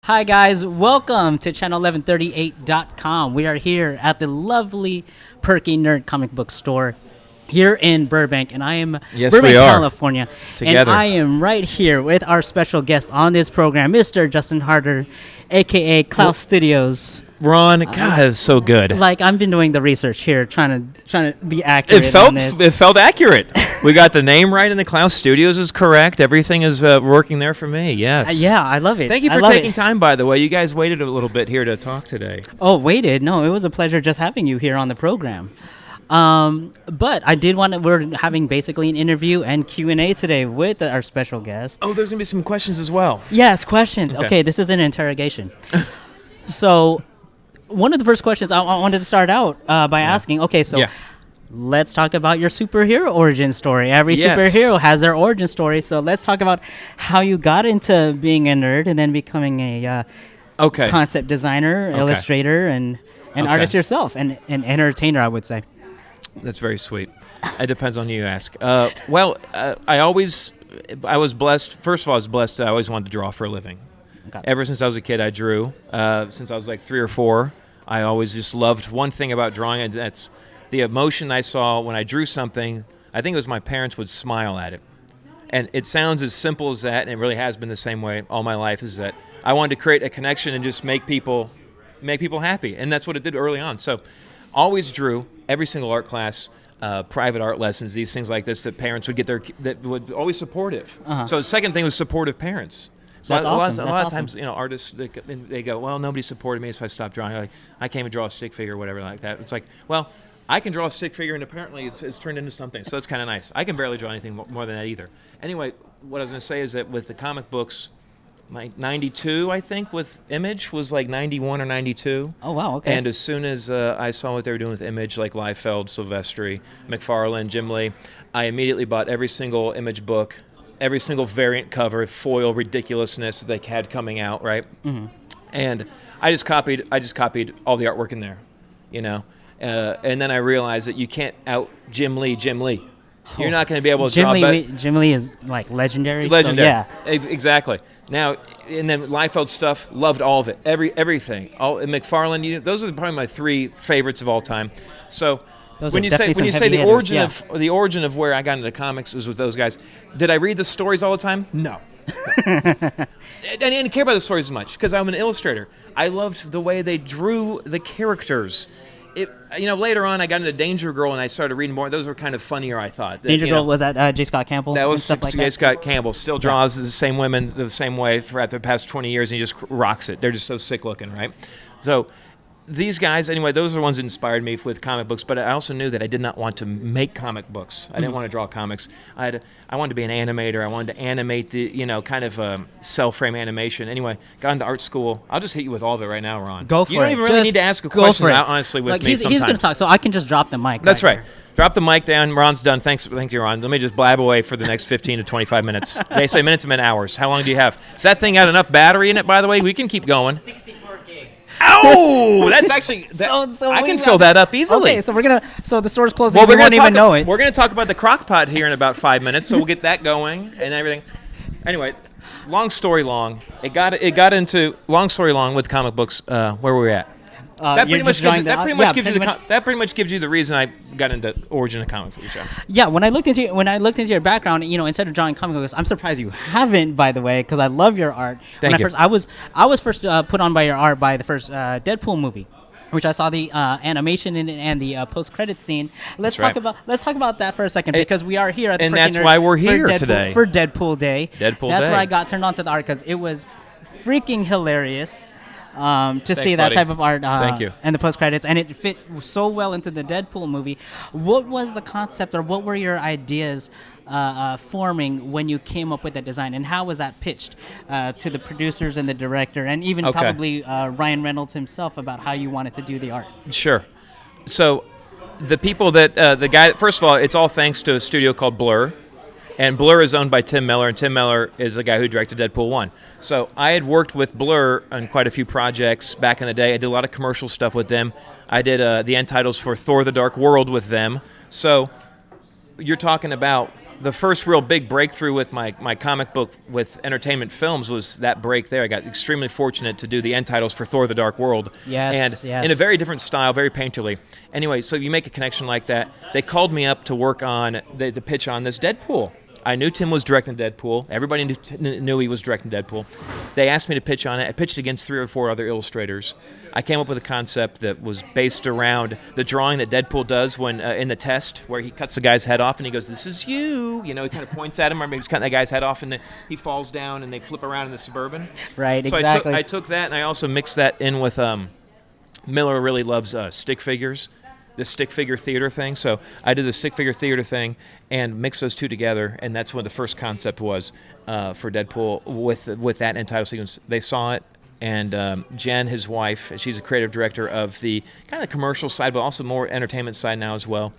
Hi guys, welcome to channel1138.com. We are here at the lovely Perky Nerd Comic Book Store here in Burbank, and I am Burbank, California. Together. And I am right here with our special guest on this program, Mr. Justin Harder, aka Klaus Studios. Ron, God, it's so good. Like, I've been doing the research here, trying to be accurate on this. It felt accurate. We got the name right, and the Klaus Studios is correct. Everything is working there for me. Yes. Yeah, I love it. Thank you for taking time. By the way, you guys waited a little bit here to talk today. Oh, waited? No, it was a pleasure just having you here on the program. But I did want to. We're having basically an interview and Q&A today with our special guest. Oh, there's gonna be some questions as well. Yes, questions. Okay, this is an interrogation. So, one of the first questions I wanted to start out by asking. Okay, so let's talk about your superhero origin story. Every superhero has their origin story. So let's talk about how you got into being a nerd and then becoming a concept designer, illustrator, and an artist yourself, and an entertainer, I would say. That's very sweet. It depends on who you ask. I was blessed. First of all, I was blessed. I always wanted to draw for a living. Okay. Ever since I was a kid, I drew. Since I was like 3 or 4, I always just loved one thing about drawing, and that's the emotion I saw when I drew something. I think it was my parents would smile at it. And it sounds as simple as that, and it really has been the same way all my life, is that I wanted to create a connection and just make people happy. And that's what it did early on. So always drew, every single art class, private art lessons, these things like this that parents would get that would always supportive. So the second thing was supportive parents. So That's awesome. A lot of times, artists, they go, well, nobody supported me, so I stopped drawing. Like, I can't even draw a stick figure or whatever like that. It's like, well, I can draw a stick figure, and apparently it's turned into something. So it's kind of nice. I can barely draw anything more than that either. Anyway, what I was going to say is that with the comic books, like 92, I think, with Image was like 91 or 92. Oh, wow, okay. And as soon as I saw what they were doing with Image, like Liefeld, Silvestri, McFarlane, Jim Lee, I immediately bought every single Image book, every single variant cover, foil ridiculousness that they had coming out, right? Mm-hmm. And I just copied all the artwork in there, and then I realized that you can't out Jim Lee. You're not going to be able to draw Jim Lee is like legendary. Legendary. So, yeah. Exactly. Now, and then Liefeld stuff, loved all of it, everything. And McFarlane, those are probably my 3 favorites of all time. So when you say the origin of where I got into comics was with those guys, did I read the stories all the time? No. I didn't care about the stories as much because I'm an illustrator. I loved the way they drew the characters. Later on, I got into Danger Girl and I started reading more. Those were kind of funnier, I thought. Danger Girl, was that J. Scott Campbell? That was J. Scott Campbell. Still draws the same women the same way for the past 20 years, and he just rocks it. They're just so sick looking, right? So these guys, anyway, those are the ones that inspired me with comic books, but I also knew that I did not want to make comic books. I didn't want to draw comics. I wanted to be an animator. I wanted to animate the, kind of cell-frame animation. Anyway, got into art school. I'll just hit you with all of it right now, Ron. Go for it. You don't even really need to ask a question, honestly, with me sometimes. He's going to talk, so I can just drop the mic. That's right. Drop the mic down. Ron's done. Thank you, Ron. Let me just blab away for the next 15 to 25 minutes. They say minutes and hours. How long do you have? Does that thing got enough battery in it, by the way? We can keep going. 64 gigs. Oh, that's actually I can fill that up easily. Okay, so the store's closing. Well, we won't even know it. We're gonna talk about the crock pot here in about 5 minutes, so we'll get that going and everything. Anyway, long story long, it got into long story long with comic books. Where were we at? That pretty much gives you the reason I got into origin of comic books. Yeah, when I looked into your background, instead of drawing comic books, I'm surprised you haven't, by the way, because I love your art. Thank you. I was first put on by your art by the first Deadpool movie, which I saw the animation in it and the post-credit scene. Let's talk about that for a second, because we are here at the and that's why we're here today for Deadpool Day. That's where I got turned on to the art, because it was freaking hilarious. See that type of art Thank you. and the post-credits, and it fit so well into the Deadpool movie. What was the concept, or what were your ideas forming when you came up with that design, and how was that pitched to the producers and the director, and even probably Ryan Reynolds himself, about how you wanted to do the art? Sure. So the people that the guy, first of all, it's all thanks to a studio called Blur. And Blur is owned by Tim Miller, and Tim Miller is the guy who directed Deadpool 1. So I had worked with Blur on quite a few projects back in the day. I did a lot of commercial stuff with them. I did the end titles for Thor: The Dark World with them. So you're talking about the first real big breakthrough with my comic book with Entertainment Films was that break there. I got extremely fortunate to do the end titles for Thor: The Dark World. Yes, and in a very different style, very painterly. Anyway, so you make a connection like that. They called me up to work on the pitch on this Deadpool. I knew Tim was directing Deadpool. Everybody knew he was directing Deadpool. They asked me to pitch on it. I pitched against 3 or 4 other illustrators. I came up with a concept that was based around the drawing that Deadpool does when in the test, where he cuts the guy's head off and he goes, "This is you." You know, he kind of points at him. Remember, he's cutting that guy's head off and then he falls down and they flip around in the Suburban. Right, so exactly. I took that and I also mixed that in with Miller really loves stick figures. The stick figure theater thing. So I did the stick figure theater thing and mixed those two together, and that's what the first concept was for Deadpool with that end title sequence. They saw it, and Jen, his wife, she's a creative director of the kind of commercial side, but also more entertainment side now as well.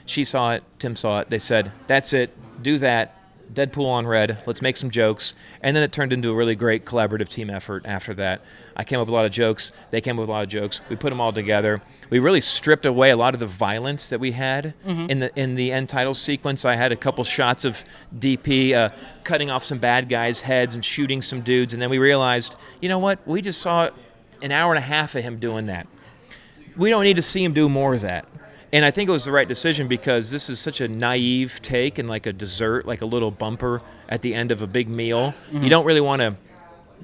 She saw it, Tim saw it. They said, "That's it, do that. Deadpool on red, let's make some jokes." And then it turned into a really great collaborative team effort after that. I came up with a lot of jokes, they came up with a lot of jokes, we put them all together. We really stripped away a lot of the violence that we had in the end title sequence. I had a couple shots of DP cutting off some bad guys' heads and shooting some dudes, and then we realized, you know what, we just saw an hour and a half of him doing that. We don't need to see him do more of that. And I think it was the right decision because this is such a naive take and like a dessert, like a little bumper at the end of a big meal. You don't really want to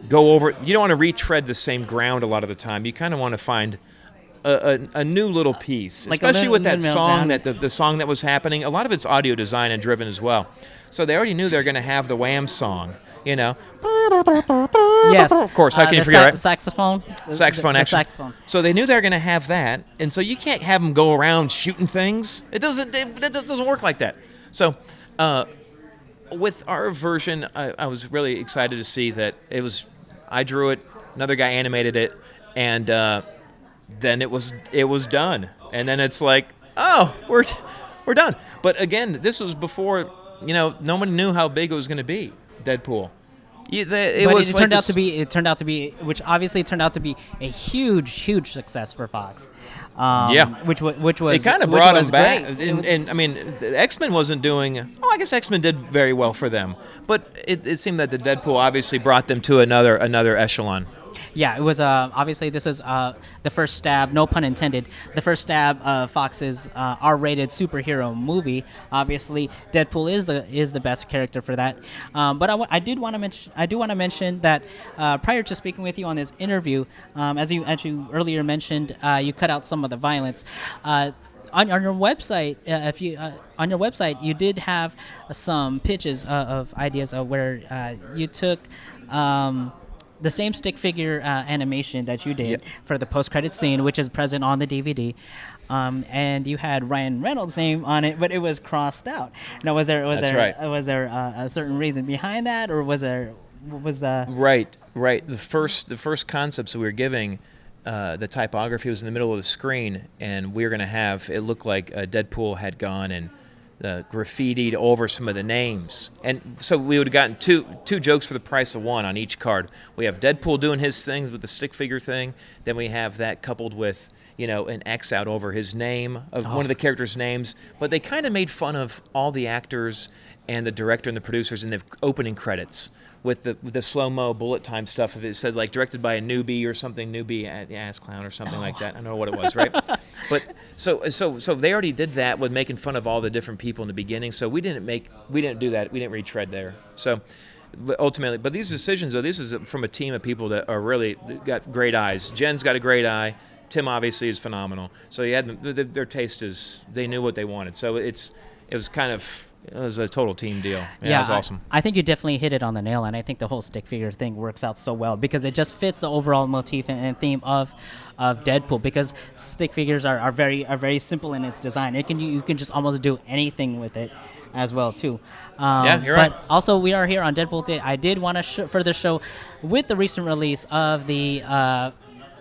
go over, you don't want to retread the same ground a lot of the time. You kind of want to find a new little piece, like especially with that song, the song that was happening. A lot of it's audio design and driven as well. So they already knew they were going to have the Wham song, you know. Yes. Of course, how can you forget, right? Saxophone. Saxophone, the actually. saxophone. So they knew they were going to have that, and so you can't have them go around shooting things. It doesn't work like that. So with our version, I was really excited to see that it was, I drew it, another guy animated it, and then it was done. And then it's like, oh, we're done. But again, this was before, you know, no one knew how big it was going to be, Deadpool. It turned out to be, which obviously turned out to be a huge success for Fox. Which was it kind of brought them back. And I mean, X-Men wasn't doing. Oh, I guess X-Men did very well for them, but it seemed that the Deadpool obviously brought them to another echelon. Yeah, it was obviously this is the first stab, no pun intended, the first stab of Fox's R-rated superhero movie. Obviously, Deadpool is the best character for that. But I do want to mention that prior to speaking with you on this interview, as you earlier mentioned, you cut out some of the violence. On your website, you did have some pitches of ideas of where you took. The same stick figure animation that you did for the post-credit scene, which is present on the DVD, and you had Ryan Reynolds' name on it, but it was crossed out. Now, was there a certain reason behind that, or was the right? The first concepts that we were giving, the typography was in the middle of the screen, and we were going to have it look like Deadpool had gone and graffitied over some of the names, and so we would have gotten two jokes for the price of one on each card. We have Deadpool doing his things with the stick figure thing, then we have that coupled with, you know, an X out over his name of one of the characters' names. But they kind of made fun of all the actors and the director and the producers in the opening credits with the slow-mo bullet time stuff. If it said like directed by a newbie or something, newbie at the ass clown or something like that. I don't know what it was, right? But so they already did that with making fun of all the different people in the beginning. So we didn't do that. We didn't retread there. So ultimately, but these decisions, though, this is from a team of people that are really got great eyes. Jen's got a great eye. Tim obviously is phenomenal. So their taste is, they knew what they wanted. So it was a total team deal. Yeah, it was awesome. I think you definitely hit it on the nail, and I think the whole stick figure thing works out so well because it just fits the overall motif and theme of Deadpool. Because stick figures are very simple in its design. You can just almost do anything with it as well too. You're right. But also, we are here on Deadpool Day. I did want to further show with the recent release of the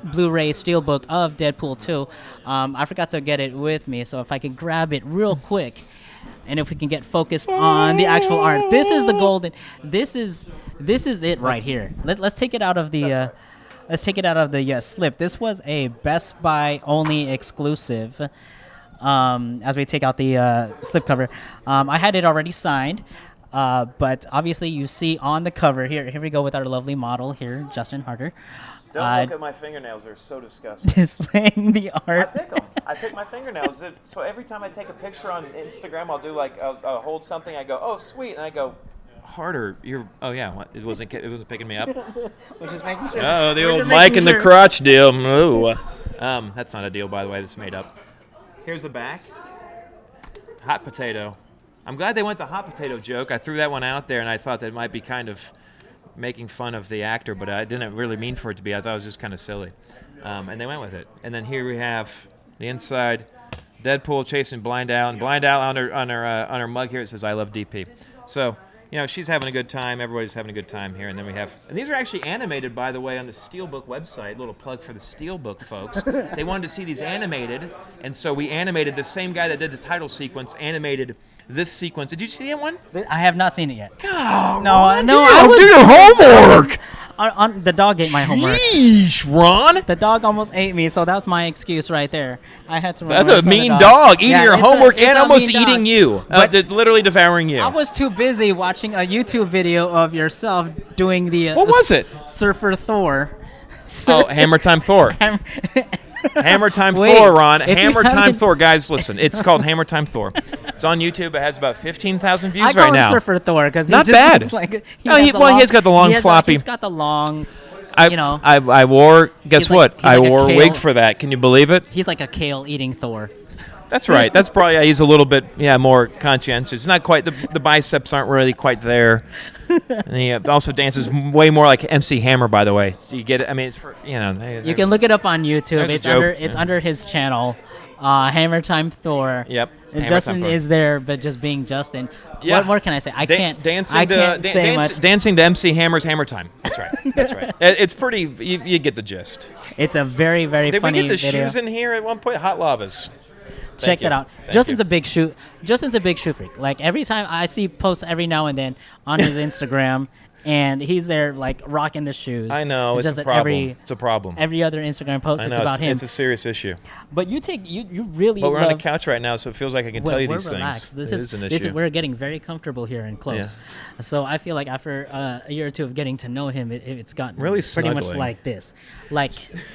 Blu-ray Steelbook of Deadpool 2. I forgot to get it with me, so if I could grab it real quick. And if we can get focused on the actual art, this is the golden. This is it right here. Let's take it out of the. Let's take it out of the slip. This was a Best Buy only exclusive. as we take out the slipcover. I had it already signed, but obviously you see on the cover here. Here we go with our lovely model here, Justin Harder. Don't look at my fingernails; they're so disgusting. Displaying the art. I pick them. I pick my fingernails. So every time I take a picture on Instagram, I'll do like I'll hold something. I go, oh sweet, and I go, Harder. Oh yeah, what? It wasn't picking me up. We're just making sure. Oh, the old mic and the crotch deal. Ooh. That's not a deal, by the way. That's made up. Here's the back. Hot potato. I'm glad they went the hot potato joke. I threw that one out there, and I thought that might be kind of making fun of the actor, but I didn't really mean for it to be. I thought it was just kind of silly. And they went with it. And then here we have the inside, Deadpool chasing Blind Al, and Blind Al on her mug here it says "I love DP." So she's having a good time. Everybody's having a good time here. And then and these are actually animated, by the way, on the Steelbook website. A little plug for the Steelbook folks. They wanted to see these animated, and so we animated. The same guy that did the title sequence animated this sequence. Did you see that one? I have not seen it yet. God, no, Ron, no. Do your homework. The dog ate my homework. Yeesh, Ron. The dog almost ate me, so that's my excuse right there. I had to. That's a mean dog eating your homework and almost eating you. Literally devouring you. I was too busy watching a YouTube video of yourself doing the. What was it? Surfer Thor. Oh, Hammer Time Thor. Hammer Time Thor, Ron. Hammer Time Thor. Guys, listen. It's called Hammer Time Thor. It's on YouTube. It has about 15,000 views right now. I call him Surfer Thor because not bad. He has got the long floppy. He's got the long. I wore. Guess what? I wore a wig for that. Can you believe it? He's like a kale eating Thor. That's right. That's probably he's a little bit more conscientious. It's not quite the biceps aren't really quite there. And he also dances way more like MC Hammer, by the way. So you get it. I mean, it's for you can look it up on YouTube. It's under his channel, Hammer Time Thor. Yep. And Justin is there, but just being Justin. Yeah. What more can I say? I can't say much. Dancing to MC Hammer's Hammer Time. That's right. That's right. It's pretty. You get the gist. It's a very, very funny video. Did we get the video. shoes in here at one point? Hot lavas. Check that out. Justin's a big shoe freak. Like every time I see posts every now and then on his Instagram, and he's there like rocking the shoes. I know it's a problem. It's a problem. Every other Instagram post, it's about him. It's a serious issue. But you really. But we're on a couch right now, so it feels like I can tell you these things. This is an issue. We're getting very comfortable here and close. Yeah. So I feel like after a year or two of getting to know him, it's gotten really pretty much like this. Like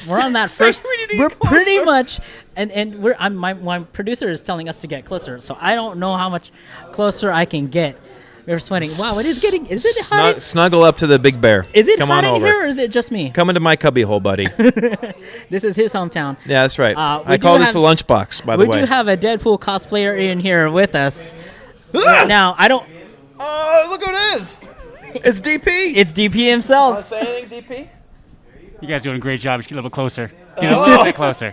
we're on that first. We're pretty much, and my producer is telling us to get closer. So I don't know how much closer I can get. We're sweating. Wow, is it hot? Snuggle up to the big bear. Is it hot in here, or is it just me? Come into my cubby hole, buddy. This is his hometown. Yeah, that's right. I call this a lunchbox, by the way. We do have a Deadpool cosplayer in here with us. Now, I don't... Oh, look who it is. It's DP. It's DP himself. Want to say anything, DP? You guys doing a great job. Just get a little closer. Get a little bit closer.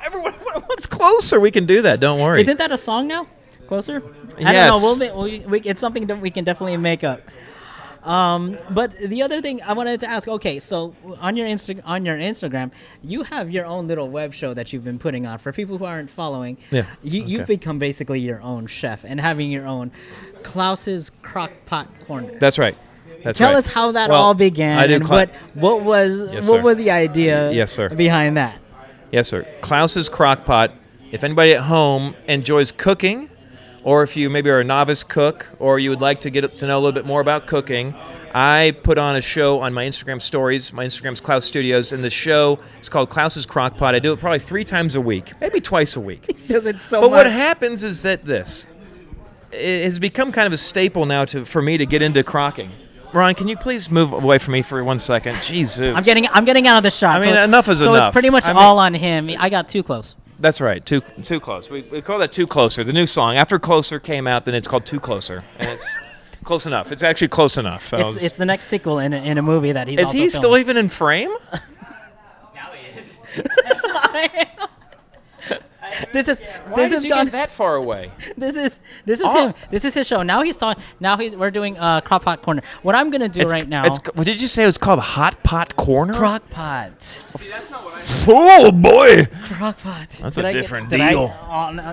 Everyone wants closer. We can do that. Don't worry. Isn't that a song now? Closer? Yes. I don't know. It's something that we can definitely make up. But the other thing I wanted to ask, okay, so on your Instagram, you have your own little web show that you've been putting on. For people who aren't following, you've become basically your own chef and having your own Klaus's Crockpot Corner. That's right. Tell us how that all began and what was the idea behind that. Yes, sir. Klaus's Crockpot. If anybody at home enjoys cooking, or if you maybe are a novice cook, or you would like to get to know a little bit more about cooking, I put on a show on my Instagram stories. My Instagram's Klaus Studios, and the show is called Klaus's Crockpot. I do it probably 3 times a week, maybe twice a week. Because it's so But much. what happens is that it has become kind of a staple now for me to get into crocking. Ron, can you please move away from me for 1 second? Jesus. I'm getting out of the shot. I mean, enough is enough. So it's pretty much all on him. I got too close. That's right, too close. We call that Too Closer. The new song after Closer came out, then it's called Too Closer, and it's close enough. It's actually close enough. It's the next sequel in a movie that he's. Is he still even in frame? Now he is. This is gone that far away. This is him. This is his show. Now he's talking. We're doing Crock Pot Corner. What I'm gonna do right now. What did you say? It was called Hot Pot Corner. Crock Pot. See, that's not what I said. Oh boy. Crock Pot. That's a different deal.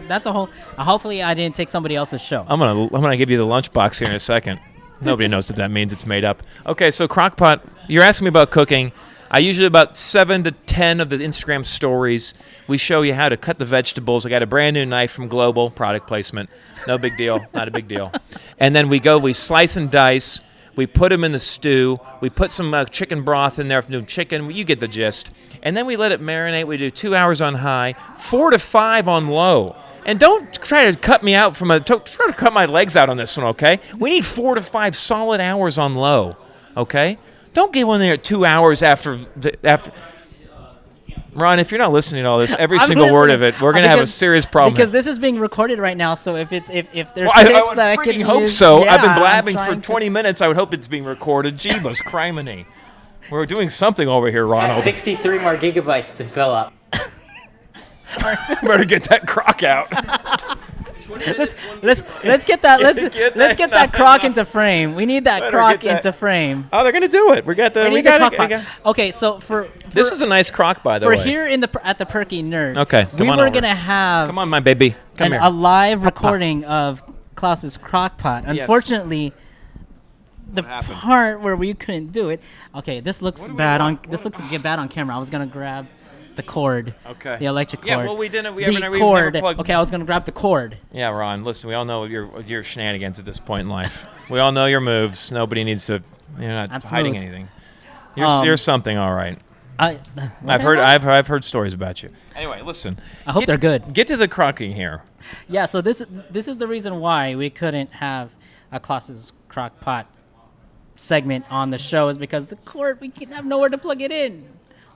That's a whole. Hopefully, I didn't take somebody else's show. I'm gonna give you the lunchbox here in a second. Nobody knows what that means. It's made up. Okay, so Crock Pot. You're asking me about cooking. I usually about 7 to 10 of the Instagram stories. We show you how to cut the vegetables. I got a brand new knife from Global, product placement. No big deal, not a big deal. And then we slice and dice. We put them in the stew. We put some chicken broth in there, new chicken. You get the gist. And then we let it marinate. We do 2 hours on high, 4 to 5 on low. And don't try to cut me out try to cut my legs out on this one, okay? We need 4 to 5 solid hours on low, okay? Don't get one there at 2 hours after. Ron, if you're not listening to all this, every single word of it, we're gonna have a serious problem. Because this is being recorded right now, so if there's tips that I can hope use, so. yeah, I've been blabbing for 20 minutes. I would hope it's being recorded. Jeebus, criminy. We're doing something over here, Ronald. 63 more gigabytes to fill up. Better get that crock out. let's get that crock into frame. We need that crock into frame. Oh, they're gonna do it. We got the. Okay, so for this is a nice crock, by the way. For here at the Perky Nerd. Okay, we were gonna have. Come on, my baby. Come here. A live recording of Klaus's crock pot. Unfortunately, the part where we couldn't do it. Okay, this looks bad on camera. I was gonna grab the cord. Okay. The electric cord. Yeah, well, we didn't. Cord. Okay, I was gonna grab the cord. Yeah, Ron. Listen, we all know your shenanigans at this point in life. We all know your moves. Nobody needs to. You're not hiding anything. You're something, all right. I've heard stories about you. Anyway, listen. I hope they're good. Get to the crocking here. Yeah. So this is the reason why we couldn't have a Klaus's crock pot segment on the show, is because the cord, we can have nowhere to plug it in.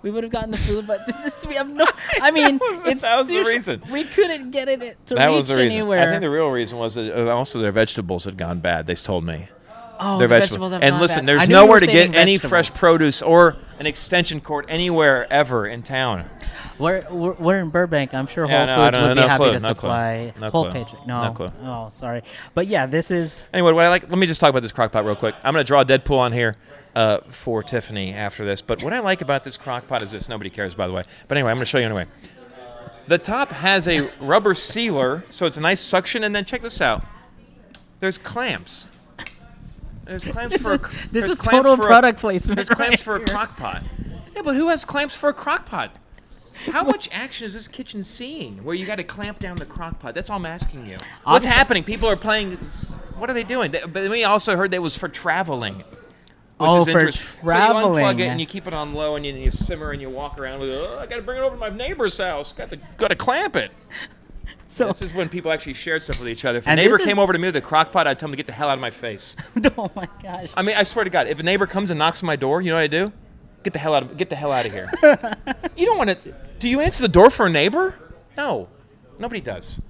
We would have gotten the food, but we have no. I mean, that was the reason. We couldn't get it to that reach was the reason. anywhere. I think the real reason was that also their vegetables had gone bad. They told me. Oh, their vegetables have gone bad. And listen, there's nowhere to get any fresh produce or an extension cord anywhere ever in town. We're in Burbank. I'm sure Whole Foods would be happy to supply. Whole page. No clue. Oh, sorry. But yeah, this is. Anyway, let me just talk about this crock pot real quick. I'm going to draw Deadpool on here for Tiffany after this. But what I like about this crock pot is this. Nobody cares, by the way. But anyway, I'm going to show you anyway. The top has a rubber sealer, so it's a nice suction. And then check this out. There's clamps. There's clamps This is total product placement. There's clamps for a crock pot. Yeah, but who has clamps for a crock pot? How much action is this kitchen seeing where you got to clamp down the crock pot? That's all I'm asking you. What's happening? People are playing. What are they doing? But we also heard that it was for traveling. Which is interesting. Traveling. So you unplug it and you keep it on low and you simmer and you walk around with, I got to bring it over to my neighbor's house. Got to clamp it. So this is when people actually shared stuff with each other. If a neighbor came over to me with a crock pot, I'd tell him to get the hell out of my face. Oh my gosh. I mean, I swear to God, if a neighbor comes and knocks on my door, you know what I do? Get the hell out of here. You don't want to. Do you answer the door for a neighbor? No. Nobody does.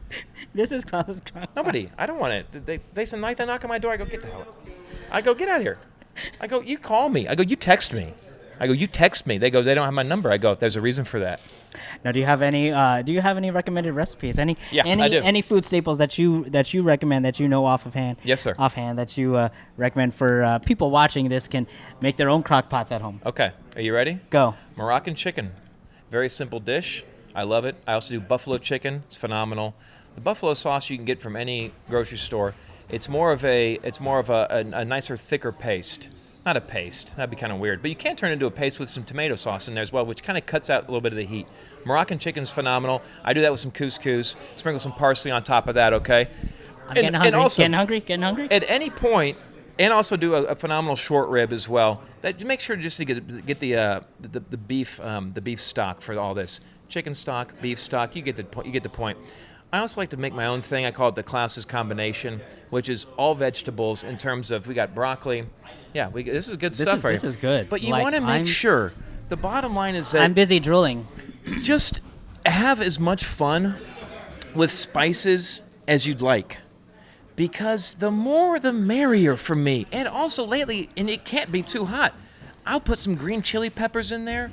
This is Klaus's crock pot. Nobody. I don't want it. They say, they knock on my door. I go, get the hell out. I go, get out of here. I go, you call me. I go, you text me. I go, you text me. They go, they don't have my number. I go, there's a reason for that. Now, do you have any recommended recipes? I do. Any food staples that you recommend that you know offhand? Yes, sir. Offhand that you recommend for people watching this can make their own crock pots at home. Okay. Are you ready? Go. Moroccan chicken. Very simple dish. I love it. I also do buffalo chicken. It's phenomenal. The buffalo sauce you can get from any grocery store. It's more of a nicer, thicker paste. Not a paste. That'd be kind of weird. But you can turn it into a paste with some tomato sauce in there as well, which kind of cuts out a little bit of the heat. Moroccan chicken's phenomenal. I do that with some couscous. Sprinkle some parsley on top of that, okay? I'm getting hungry. Also, getting hungry? At any point, and also do a phenomenal short rib as well. Make sure just to get the beef stock for all this. Chicken stock, beef stock, you get the point. I also like to make my own thing. I call it the Klaus's combination, which is all vegetables in terms of we got broccoli. Yeah, this is good stuff right here. This is good. But you want to make sure, the bottom line is that... I'm busy drooling. Just have as much fun with spices as you'd like. Because the more the merrier for me. And also lately, and it can't be too hot, I'll put some green chili peppers in there.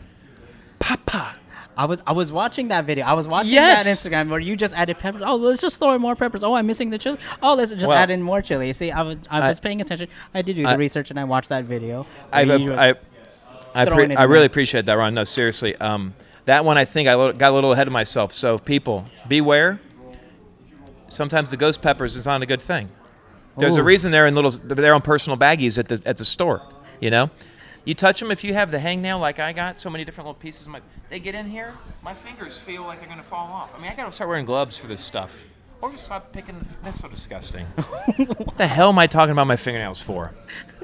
Papa. I was watching that video. I was watching that Instagram where you just added peppers. Oh, let's just throw in more peppers. Oh, I'm missing the chili. Oh, let's just add in more chili. See, I was paying attention. I did do the research and I watched that video. I really appreciate that, Ron. No, seriously. That one I think I got a little ahead of myself. So people, beware. Sometimes the ghost peppers is not a good thing. There's a reason they're in their own personal baggies at the store. You know. You touch them if you have the hangnail like I got, so many different little pieces. They get in here, my fingers feel like they're going to fall off. I mean, I got to start wearing gloves for this stuff. Or just stop picking. That's so disgusting. What the hell am I talking about my fingernails for?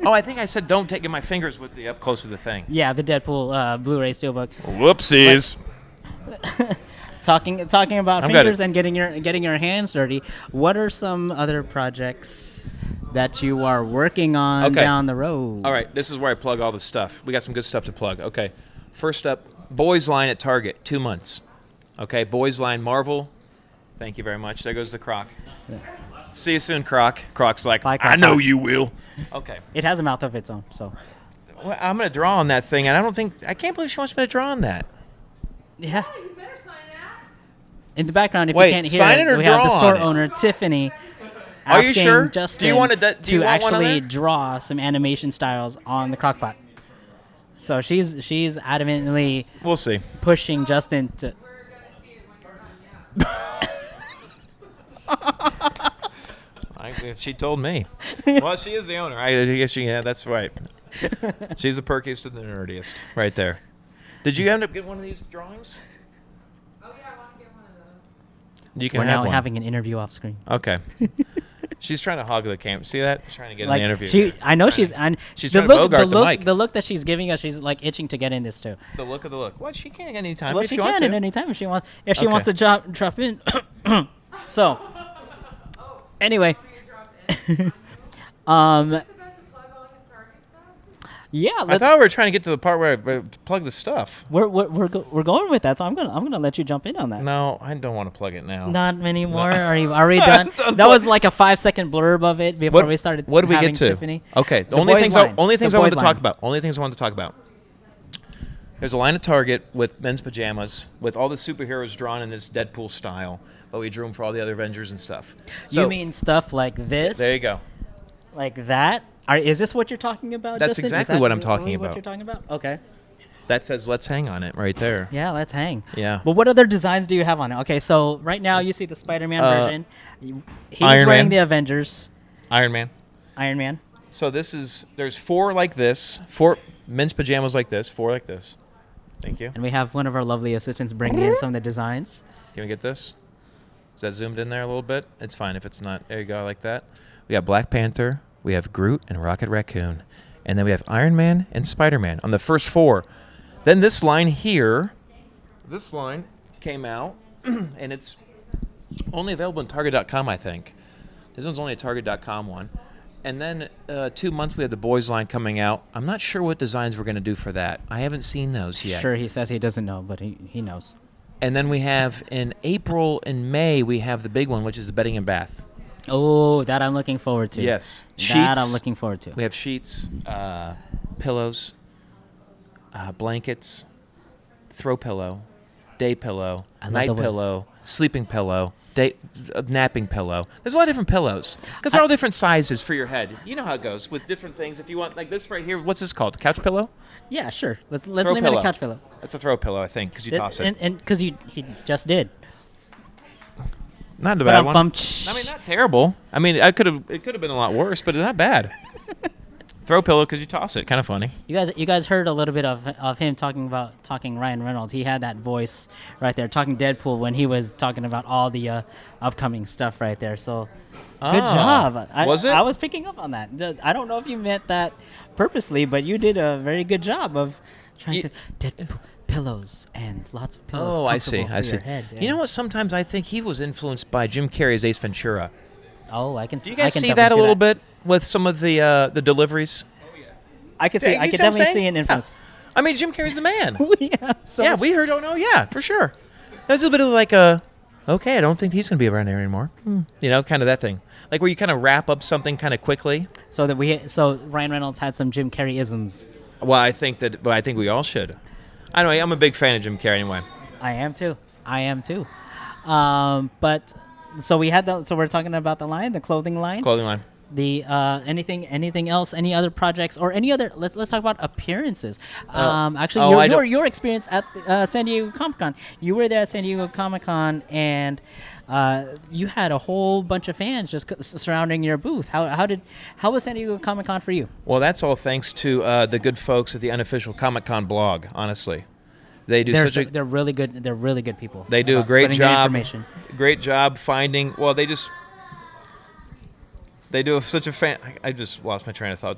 Oh, I think I said don't get my fingers with the up close to the thing. Yeah, the Deadpool Blu-ray Steelbook. Whoopsies. Talking about fingers and getting your hands dirty. What are some other projects that you are working on down the road? All right, this is where I plug all the stuff. We got some good stuff to plug. Okay, first up, Boys Line at Target, 2 months. Okay, Boys Line Marvel. Thank you very much. There goes the Croc. Yeah. See you soon, Croc. Croc's like, Bye, I know you will. Okay. It has a mouth of its own, so. Well, I'm going to draw on that thing, and I can't believe she wants me to draw on that. Yeah. Oh, you better sign that. In the background, if Wait, you can't hear sign it, it or we have draw the store on it? owner, Tiffany, Are you asking sure? Justin Do you want one on actually there? draw some animation styles on the Crockpot. So she's adamantly We'll see. pushing Justin to. We're going to see it when you're done, yeah. She told me. Well, she is the owner. I guess that's right. She's the perkiest and the nerdiest right there. Did you end up getting one of these drawings? Oh, yeah, I want to get one of those. You can We're have now one. having an interview off screen. Okay. She's trying to hog the camera. See that? She's trying to get in the interview. I know she's. And She's the trying to look, bogart the mic. The look that she's giving us, she's like itching to get in this too. The look of the look. Well, she can at any time Well, if she she wants can to. at any time if she wants. If she Okay. wants to drop in. So, anyway, Just about to plug all his Target stuff? yeah, I thought we were trying to get to the part where I plug the stuff. we're going with that. So I'm gonna let you jump in on that. No, I don't want to plug it now. Not many more. Are you already done? That was like a 5-second blurb of it before we started. What did we having get to? Tiffany. Okay, The boys' line. only things The I wanted boys' to talk line. about. Only things I wanted to talk about. There's a line at Target with men's pajamas with all the superheroes drawn in this Deadpool style, but we drew them for all the other Avengers and stuff. So, You mean stuff like this? there you go. Like that? Is this what you're talking about? That's Justin? Is exactly that what I'm really talking What about. you're talking about? Okay. That says "Let's hang on it" right there. Yeah, let's hang. Yeah. But what other designs do you have on it? Okay, so right now you see the Spider-Man version. He's Iron wearing Man. the Avengers. Iron Man. Iron Man. So there's 4 like this, 4 men's pajamas like this, 4 like this. Thank you. And we have one of our lovely assistants bringing in some of the designs. Can we get this? Is that zoomed in there a little bit? It's fine if it's not. There you go, like that. We got Black Panther, we have Groot and Rocket Raccoon, and then we have Iron Man and Spider-Man on the first 4. Then this line here, this line came out, and it's only available on Target.com, I think. This one's only a Target.com one. And then 2 months we have the boys line coming out. I'm not sure what designs we're going to do for that. I haven't seen those yet. Sure, he says he doesn't know, but he knows. And then we have in April and May, we have the big one, which is the bedding and bath. Oh, that I'm looking forward to. Yes. That I'm looking forward to. We have sheets, pillows, blankets, throw pillow, day pillow, I love night the way- pillow, sleeping pillow, napping pillow. There's a lot of different pillows because they're all different sizes for your head. You know how it goes with different things. If you want, like this right here, what's this called? Couch pillow? Yeah, sure. Let's Throw name it pillow. a couch pillow. That's a throw pillow, I think, because you toss it. And because he just did. Not a bad one. Ba-dum-bum-tsh. I mean, not terrible. I mean, it could have been a lot worse, but it's not bad. Throw pillow because you toss it. Kind of funny. You guys heard a little bit of him talking Ryan Reynolds. He had that voice right there, talking Deadpool when he was talking about all the upcoming stuff right there. So good job. Was it? I was picking up on that. I don't know if you meant that purposely, but you did a very good job of trying to Deadpool pillows and lots of pillows. Oh, I see. comfortable I for see. your head, yeah. You know what? Sometimes I think he was influenced by Jim Carrey's Ace Ventura. Oh, I can. Do you guys see that a little bit with some of the deliveries? I can see. Yeah, I you can see what I'm definitely saying? see an influence. I mean, Jim Carrey's the man. Yeah. So Yeah, much- we heard. Oh no, yeah, for sure. There's a bit of like a, okay, I don't think he's gonna be around here anymore. You know, kind of that thing, like where you kind of wrap up something kind of quickly. So Ryan Reynolds had some Jim Carrey isms. Well, I think we all should. Anyway, I'm a big fan of Jim Carrey anyway. I am too. But so we had so we're talking about the clothing line. Clothing line. The anything else? Any other projects or any other? Let's talk about appearances. Actually, your experience at San Diego Comic-Con. You were there at San Diego Comic-Con, and you had a whole bunch of fans just surrounding your booth. How was San Diego Comic-Con for you? Well, that's all thanks to the good folks at the Unofficial Comic-Con blog. Honestly, they're really good. They're really good people. They do a great job. Great job finding. Well, they do such a I just lost my train of thought.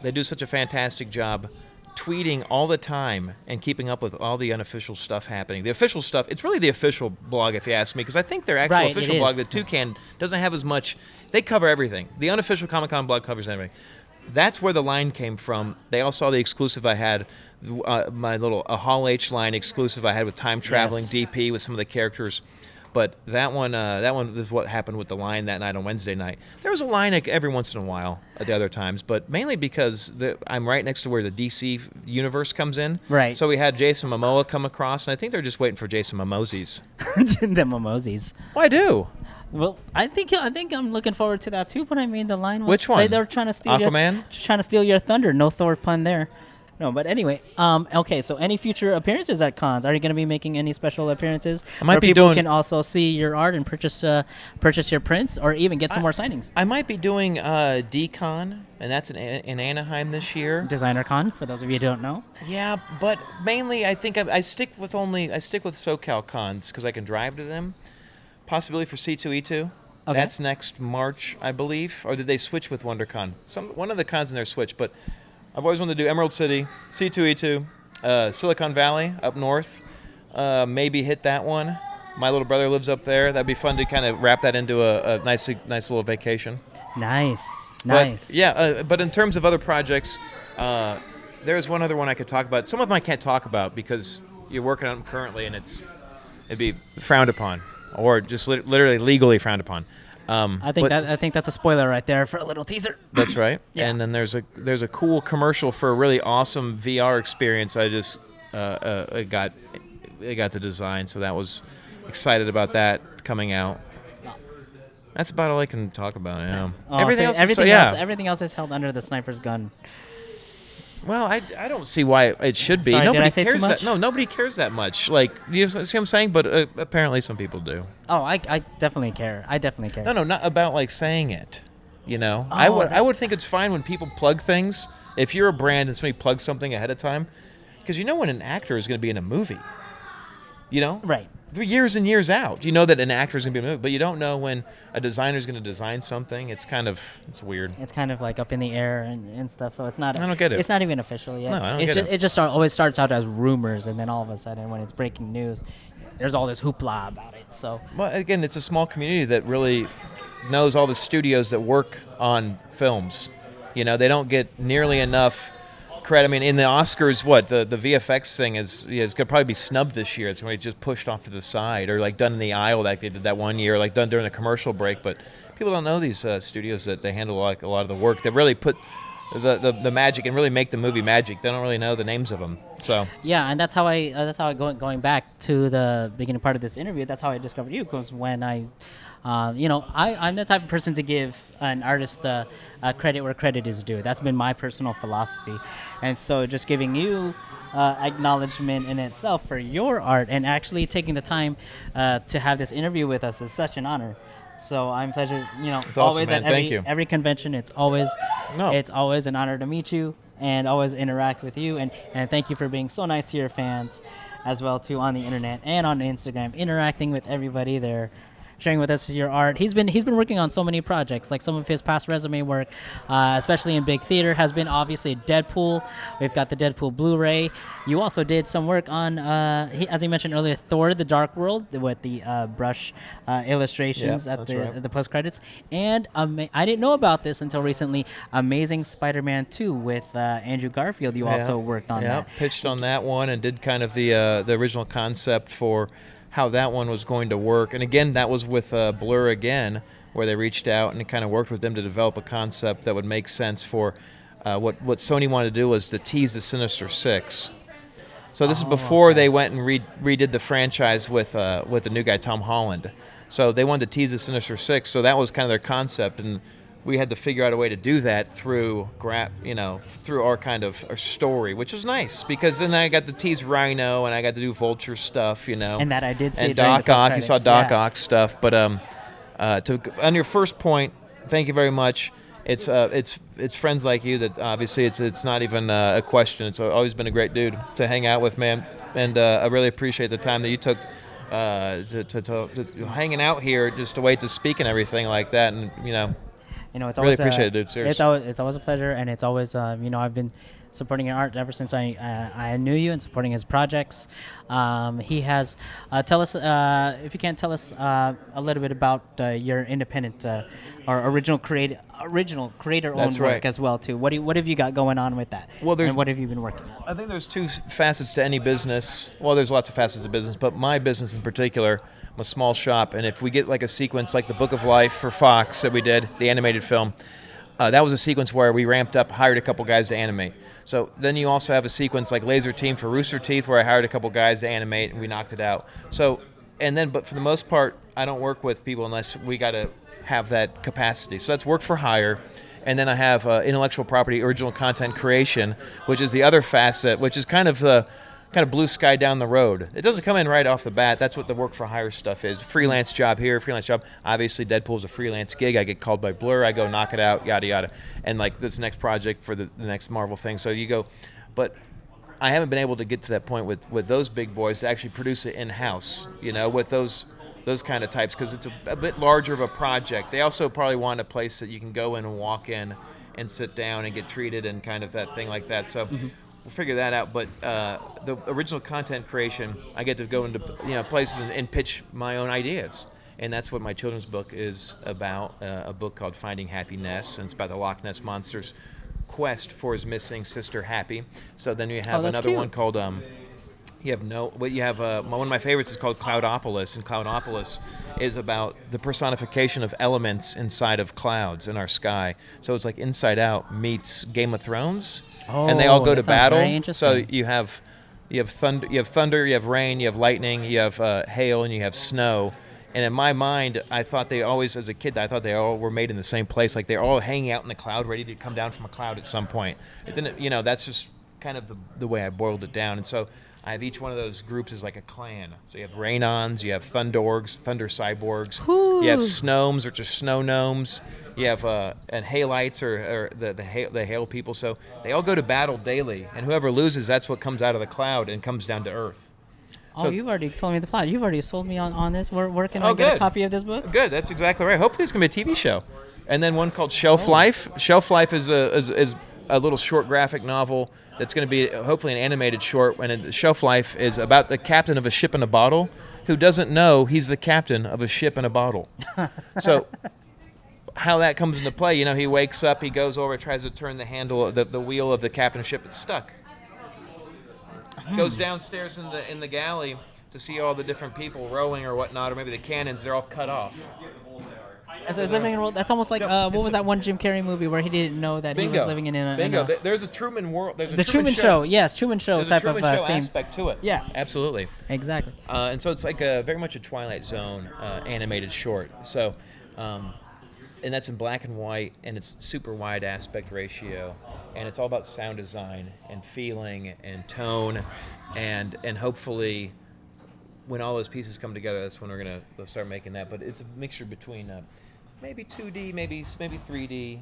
They do such a fantastic job tweeting all the time and keeping up with all the unofficial stuff happening. The official stuff, it's really the official blog, if you ask me, because I think their actual official blog, the Toucan, doesn't have as much. They cover everything. The Unofficial Comic-Con blog covers everything. That's where the line came from. They all saw the exclusive I had, my little Hall H line exclusive I had with time traveling DP with some of the characters. But that one is what happened with the line that night on Wednesday night. There was a line every once in a while at the other times, but mainly because I'm right next to where the DC universe comes in. Right. So we had Jason Momoa come across, and I think they're just waiting for Jason Momoa's. The Momoa's. Well, I do. Well, I think I'm looking forward to that too. But I mean, the line was which one? They're trying to steal your thunder. No Thor pun there. No, but anyway, okay, so any future appearances at cons? Are you going to be making any special appearances where people can also see your art and purchase your prints or even get some more signings? I might be doing D-Con, and that's in Anaheim this year. Designer Con, for those of you who don't know. Yeah, but mainly I think I stick with SoCal cons because I can drive to them. Possibility for C2E2. Okay. That's next March, I believe. Or did they switch with WonderCon? One of the cons in there switched, but I've always wanted to do Emerald City, C2E2, Silicon Valley up north. Maybe hit that one. My little brother lives up there. That'd be fun to kind of wrap that into a nice little vacation. Nice. But in terms of other projects, there's one other one I could talk about. Some of them I can't talk about because you're working on them currently, and it'd be frowned upon, or just literally legally frowned upon. I think that's a spoiler right there for a little teaser. That's right. Yeah. And then there's a cool commercial for a really awesome VR experience. I just got the design, so that was excited about that coming out. That's about all I can talk about. Yeah. Everything else is held under the sniper's gun. Well, I don't see why it should be. Sorry, nobody did I say cares too much? nobody cares that much. Like, you see what I'm saying? But apparently some people do. Oh, I definitely care. No, not about like saying it. You know, Oh, I would think it's fine when people plug things. If you're a brand and somebody plugs something ahead of time, because you know when an actor is going to be in a movie. You know? Right. For years and years out. You know that an actor is going to be in a movie, but you don't know when a designer is going to design something. It's weird. It's kind of like up in the air and stuff, so it's not. I don't get it. It's not even official yet. No, I don't get it. It just always starts out as rumors, and then all of a sudden, when it's breaking news, there's all this hoopla about it. So. Well, again, it's a small community that really knows all the studios that work on films. You know, they don't get nearly enough credit. I mean, in the Oscars, the VFX thing is it's gonna probably be snubbed this year. It's gonna be just pushed off to the side, or like done in the aisle like they did that one year, like done during the commercial break. But people don't know these studios that they handle like a lot of the work. They really put the magic and really make the movie magic. They don't really know the names of them. So yeah, and that's how I going back to the beginning part of this interview. That's how I discovered you, because when I'm the type of person to give an artist credit where credit is due. That's been my personal philosophy. And so just giving you acknowledgement in itself for your art and actually taking the time to have this interview with us is such an honor. So I'm pleasure, it's always awesome, at every convention. It's always an honor to meet you and always interact with you. And thank you for being so nice to your fans as well, too, on the internet and on Instagram, interacting with everybody there, sharing with us your art. He's been working on so many projects, like some of his past resume work, especially in big theater, has been obviously Deadpool. We've got the Deadpool Blu-ray. You also did some work on, as he mentioned earlier, Thor: The Dark World with the brush illustrations at the post credits. And I didn't know about this until recently. Amazing Spider-Man 2 with Andrew Garfield. You also worked on that. Yeah, pitched on that one and did kind of the original concept for how that one was going to work. And again, that was with Blur again, where they reached out and kind of worked with them to develop a concept that would make sense for what Sony wanted to do, was to tease the Sinister Six. So this is before they went and redid the franchise with the new guy, Tom Holland. So they wanted to tease the Sinister Six, so that was kind of their concept. And we had to figure out a way to do that through through our kind of our story, which was nice because then I got to tease Rhino and I got to do Vulture stuff, And that I did see. And Doc Ock, you saw Doc Ock stuff. But on your first point, thank you very much. It's friends like you that obviously it's not even a question. It's always been a great dude to hang out with, man. And I really appreciate the time that you took to hanging out here just to wait to speak and everything like that. And it's really always appreciate it, dude. Seriously. It's always a pleasure, and it's always I've been supporting your art ever since I knew you and supporting his projects. He has tell us if you can tell us a little bit about your independent or original creator-owned work as well too. What have you got going on with that? Well, and what have you been working on? I think there's two facets to any business. Well, there's lots of facets of business, but my business in particular. I'm a small shop, and if we get like a sequence like the Book of Life for Fox that we did, the animated film, that was a sequence where we ramped up, hired a couple guys to animate. So then you also have a sequence like Laser Team for Rooster Teeth where I hired a couple guys to animate and we knocked it out. So, but for the most part, I don't work with people unless we got to have that capacity. So that's work for hire. And then I have intellectual property, original content creation, which is the other facet, which is kind of blue sky down the road. It doesn't come in right off the bat. That's what the work for hire stuff is. Freelance job here, freelance job. Obviously, Deadpool's a freelance gig. I get called by Blur. I go knock it out, yada, yada. And like this next project for the next Marvel thing. So you go. But I haven't been able to get to that point with those big boys to actually produce it in-house, with those kind of types because it's a bit larger of a project. They also probably want a place that you can go in and walk in and sit down and get treated and kind of that thing like that. So we'll figure that out. But the original content creation, I get to go into places and pitch my own ideas. And that's what my children's book is about, a book called Finding Happy Ness, and it's about the Loch Ness Monster's quest for his missing sister Happy. So then you have another one called one of my favorites is called Cloudopolis, and Cloudopolis is about the personification of elements inside of clouds in our sky. So it's like Inside Out meets Game of Thrones, and they all go to battle. So you have thunder, you have rain, you have lightning, you have hail, and you have snow. And in my mind, I thought they always, as a kid, I thought they all were made in the same place. Like they're all hanging out in the cloud, ready to come down from a cloud at some point. It didn't, that's just kind of the way I boiled it down. And so I have each one of those groups as like a clan. So you have Rainons, you have Thundorgs, Thunder Cyborgs. Ooh. You have Snomes, which are snow gnomes. You have and Halites, or the hail people. So they all go to battle daily, and whoever loses, that's what comes out of the cloud and comes down to Earth. So, you've already told me the plot. You've already sold me on this. Where can I get a copy of this book? Good, that's exactly right. Hopefully it's going to be a TV show. And then one called Shelf Life. Shelf Life is a little short graphic novel that's going to be hopefully an animated short. And Shelf Life is about the captain of a ship in a bottle who doesn't know he's the captain of a ship in a bottle. So how that comes into play, he wakes up, he goes over, tries to turn the handle, the wheel of the captain's ship. It's stuck. Goes downstairs in the galley to see all the different people rowing or whatnot, or maybe the cannons. They're all cut off. And so he's living in a world. That's almost like what was that one Jim Carrey movie where he didn't know that he was living in a Bingo. There's a Truman world. There's a the Truman Show. Yes, Truman Show there's type a Truman of Show theme. aspect to it. Yeah, absolutely. Exactly. And so it's like very much a Twilight Zone animated short. So, and that's in black and white, and it's super wide aspect ratio, and it's all about sound design and feeling and tone. And hopefully, when all those pieces come together, that's when we're gonna start making that. But it's a mixture between maybe 2D, maybe 3D.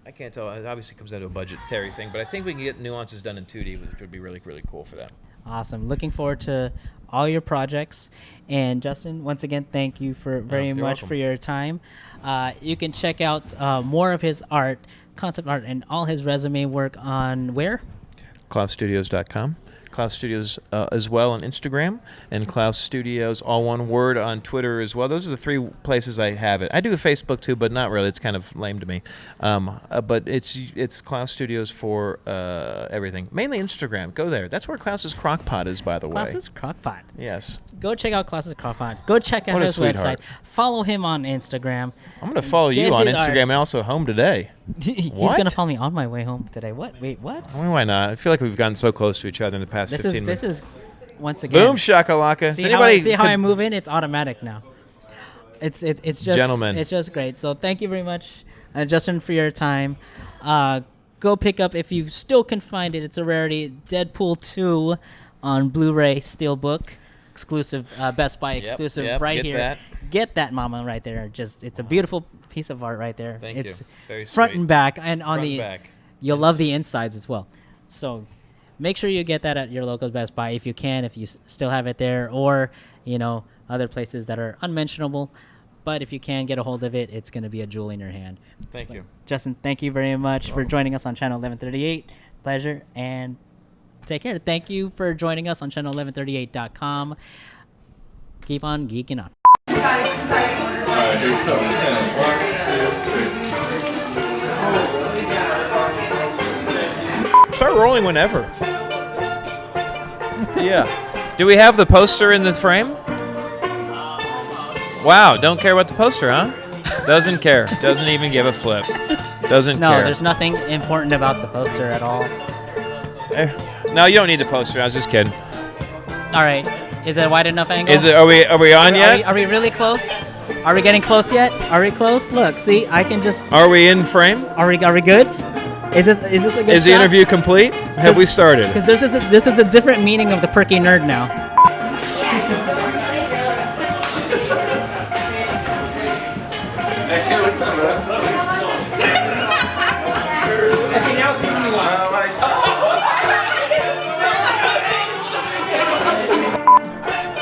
I can't tell. It obviously comes down to a budgetary thing, but I think we can get nuances done in 2D, which would be really, really cool for that. Awesome. Looking forward to all your projects. And Justin, once again, thank you very much welcome. for your time. You can check out more of his art, concept art, and all his resume work on where? CloudStudios.com. Klaus Studios as well on Instagram, and Klaus Studios, all one word, on Twitter as well. Those are the three places I have it. I do a Facebook too, but not really. It's kind of lame to me. But it's Klaus Studios for everything. Mainly Instagram. Go there. That's where Klaus's Crockpot is, by the way. Klaus's Crockpot. Yes. Go check out Klaus's Crockpot. Go check out his website. Follow him on Instagram. I'm going to follow you on Instagram and also home today. He's going to follow me on my way home today. What? Wait, what? Why not? I feel like we've gotten so close to each other in the past 15 minutes. This is, once again. Boom shakalaka. See how I move in? It's automatic now. It's just gentlemen. It's just great. So thank you very much Justin, for your time. Go pick up, if you still can find it, it's a rarity, Deadpool 2 on Blu-ray Steelbook. Exclusive, Best Buy exclusive right here. That. Get that, mama, right there. It's a beautiful piece of art right there. Thank it's you. Very front sweet. and back, and on Front the and back. you'll love the insides as well. So make sure you get that at your local Best Buy if you can, if you still have it there, or other places that are unmentionable. But if you can get a hold of it, it's going to be a jewel in your hand. Thank you. Justin, thank you very much for joining us on Channel 1138. Pleasure, and take care. Thank you for joining us on channel1138.com. Keep on geeking on. Start rolling whenever. Yeah. Do we have the poster in the frame? Wow, don't care about the poster, huh? Doesn't care. Doesn't even give a flip. Doesn't care. No, there's nothing important about the poster at all. No, you don't need the poster. I was just kidding. All right. Is it a wide enough angle? Are we on yet? Are we really close? Are we getting close yet? Are we close? Look, see, I can just. Are we in frame? Are we good? Is this a good Is the shot? interview complete? Have we started? Because this is a different meaning of the perky nerd now. Hey, what's up, man?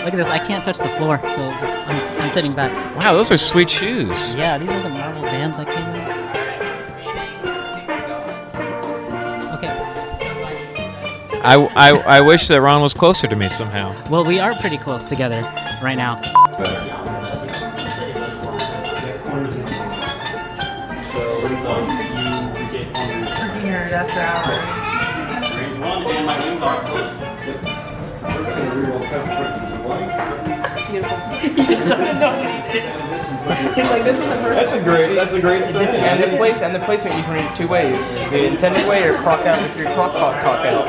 Look at this. I can't touch the floor, so I'm sitting back. Wow, those are sweet shoes. Yeah, these are the Marvel Vans I came in. Okay. I wish that Ron was closer to me somehow. Well, we are pretty close together right now. Nerd after hours. He's like, this is the first. That's a great saying. And the placement you can read it two ways: the intended way or crock out with your crock out.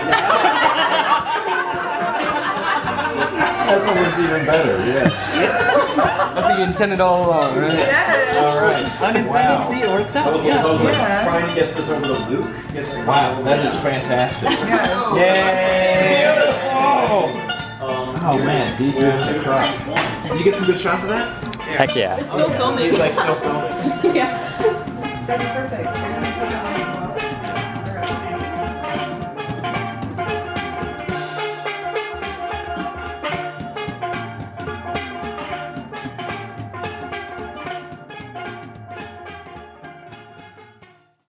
That's almost even better, yeah. That's what you intended all along, right? Yes. All right. Unintended, see, it works out. Yeah. Yeah. Trying to get this over the loop. Wow, that is fantastic. Yes. Yay! Oh man, deep in the crotch. Did you get some good shots of that? Heck yeah. It's still filming. Like still filming. Yeah. That'd be perfect.